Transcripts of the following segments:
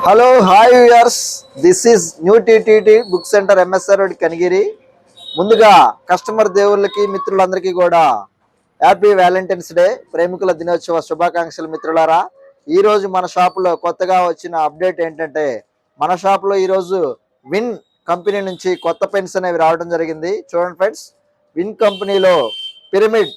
Hello hi viewers, this is new TTT book centre MSR road Kanigiri. ముందుగా customer దేవుళ్ళకి మిత్రులందరికీ కూడా హ్యాపీ వ్యాలంటైన్స్ డే, ప్రేమికుల దినోత్సవ శుభాకాంక్షలు మిత్రులారా. ఈరోజు మన షాపులో కొత్తగా వచ్చిన అప్డేట్ ఏంటంటే, మన షాపులో ఈరోజు విన్ కంపెనీ నుంచి కొత్త పెన్స్ అనేవి రావడం జరిగింది. చూడండి ఫ్రెండ్స్, విన్ కంపెనీలో పిరమిడ్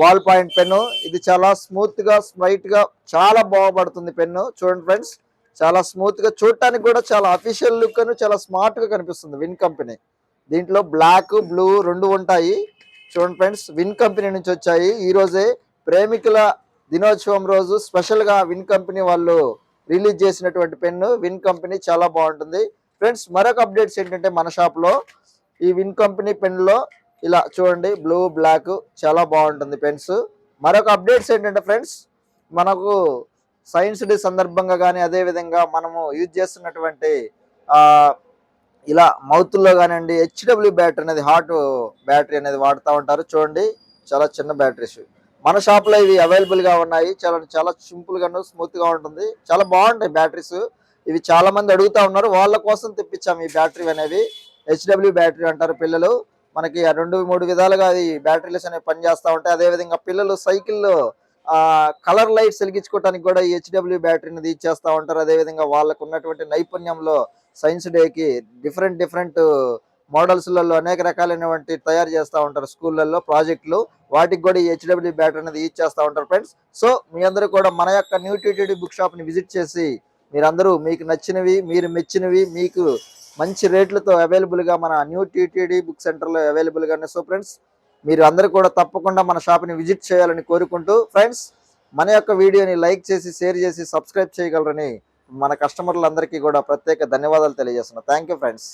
బాల్ పాయింట్ పెన్ను. ఇది చాలా స్మూత్గా స్ట్రైట్గా చాలా బాగుపడుతుంది పెన్ను. చూడండి ఫ్రెండ్స్, చాలా స్మూత్గా, చూడటానికి కూడా చాలా అఫీషియల్ లుక్ అని చాలా స్మార్ట్గా కనిపిస్తుంది విన్ కంపెనీ. దీంట్లో బ్లాక్ బ్లూ రెండు ఉంటాయి. చూడండి ఫ్రెండ్స్, విన్ కంపెనీ నుంచి వచ్చాయి. ఈరోజే ప్రేమికుల దినోత్సవం రోజు స్పెషల్గా విన్ కంపెనీ వాళ్ళు రిలీజ్ చేసినటువంటి పెన్ను. విన్ కంపెనీ చాలా బాగుంటుంది ఫ్రెండ్స్. మరొక అప్డేట్స్ ఏంటంటే, మన షాప్లో ఈ విన్ కంపెనీ పెన్లో ఇలా చూడండి బ్లూ బ్లాక్ చాలా బాగుంటుంది పెన్స్. మరొక అప్డేట్స్ ఏంటంటే ఫ్రెండ్స్, మనకు సైన్స్ డే సందర్భంగా కానీ, అదేవిధంగా మనము యూజ్ చేస్తున్నటువంటి ఇలా మౌత్లో కానివ్వండి, హెచ్డబ్ల్యూ బ్యాటరీ అనేది, హాట్ బ్యాటరీ అనేది వాడుతూ ఉంటారు. చూడండి, చాలా చిన్న బ్యాటరీస్ మన షాప్లో ఇవి అవైలబుల్గా ఉన్నాయి. చాలా చాలా సింపుల్గాను స్మూత్గా ఉంటుంది, చాలా బాగుంటాయి బ్యాటరీస్. ఇవి చాలా మంది అడుగుతూ ఉన్నారు, వాళ్ళ కోసం తెప్పించాము ఈ బ్యాటరీ అనేవి. హెచ్డబ్ల్యూ బ్యాటరీ అంటారు పిల్లలు. మనకి 2-3 విధాలుగా ఈ బ్యాటరీలెస్ అనేవి పనిచేస్తూ ఉంటాయి. అదేవిధంగా పిల్లలు సైకిల్లో కలర్ లైట్స్ వెలిగించుకోవడానికి కూడా ఈ హెచ్డబ్ల్యూ బ్యాటరీని ఇచ్చేస్తూ ఉంటారు. అదేవిధంగా వాళ్ళకు ఉన్నటువంటి నైపుణ్యంలో సైన్స్ డేకి డిఫరెంట్ మోడల్స్లలో అనేక రకాలైనటువంటి తయారు చేస్తూ ఉంటారు స్కూళ్ళల్లో ప్రాజెక్టులు. వాటికి కూడా ఈ హెచ్డబ్ల్యూ బ్యాటరీ అనేది యూజ్ చేస్తూ ఉంటారు ఫ్రెండ్స్. సో మీ అందరూ కూడా మన యొక్క న్యూ టీటీడీ బుక్ షాప్ని విజిట్ చేసి మీరందరూ మీకు నచ్చినవి, మీరు మెచ్చినవి, మీకు మంచి రేట్లతో అవైలబుల్గా మన న్యూ టీటీడీ బుక్ సెంటర్లో అవైలబుల్గా ఉన్నాయి. సో ఫ్రెండ్స్, మీరు అందరూ కూడా తప్పకుండా మన షాప్ని విజిట్ చేయాలని కోరుకుంటూ, ఫ్రెండ్స్ మన యొక్క వీడియోని లైక్ చేసి, షేర్ చేసి, సబ్స్క్రైబ్ చేయగలరని మన కస్టమర్లందరికీ కూడా ప్రత్యేక ధన్యవాదాలు తెలియజేస్తున్నాను. Thank you friends.